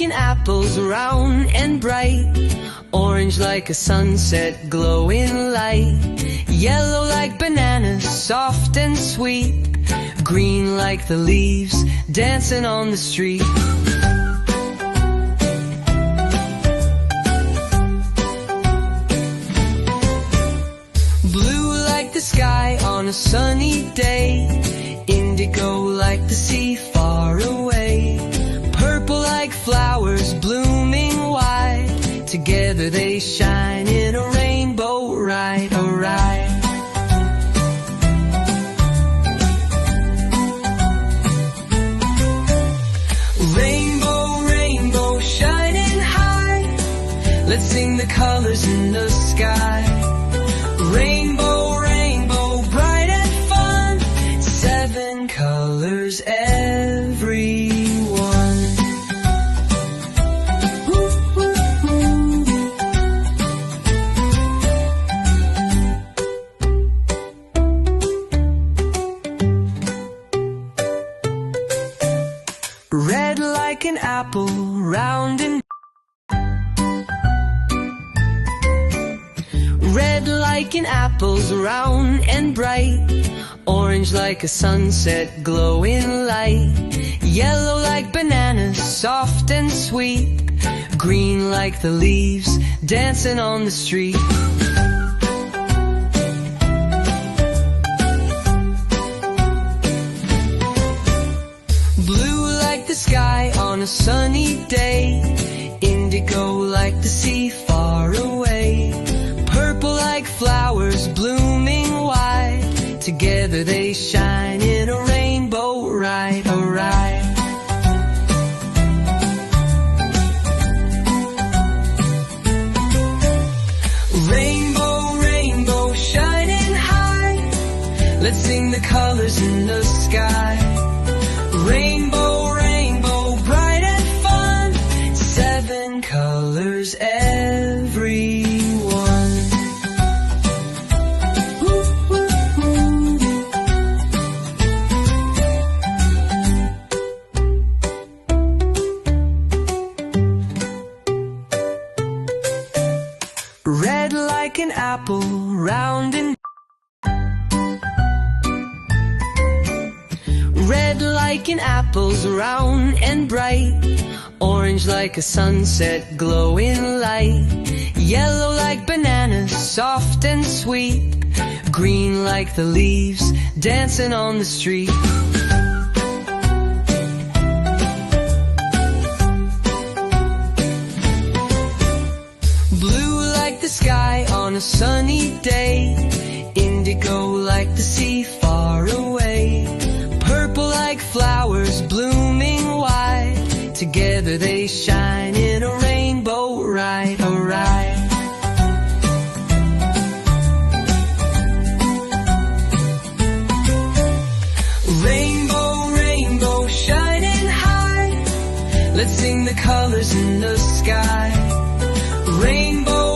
like an apple's round and bright, orange like a sunset glowing light, yellow like bananas soft and sweet, green like the leaves dancing on the street. Blue like the sky on a sunny day, indigo like the sea far away, purple like flowers blooming wide, together they shine in a rainbow ride, a ride. Rainbow, rainbow, shining high, let's sing the colors in the sky. Rainbow, rainbow, bright and fun, 7 colors everyone. Red like an apple, round and red like an apple's round and bright, orange like a sunset glowing light, yellow like bananas soft and sweet, green like the leaves dancing on the street. Blue like the sky on a sunny day, indigo like the sea far away, purple like flowers blooming wide, together they shine in a rainbow ride, a ride. Rainbow, rainbow, shining high, let's sing the colors in the sky. Rainbow, rainbow, bright and fun, 7 colors everyone. Red like an apple, round and red like an apple's round and bright, orange like a sunset glowing light, yellow like bananas soft and sweet, green like the leaves dancing on the street. Blue like the sky on a sunny day, indigo like the sea far away, purple like flowers blooming wide, together they shine in a rainbow ride, a ride. Rainbow, rainbow, shining high, let's sing the colors in the sky. Rainbow,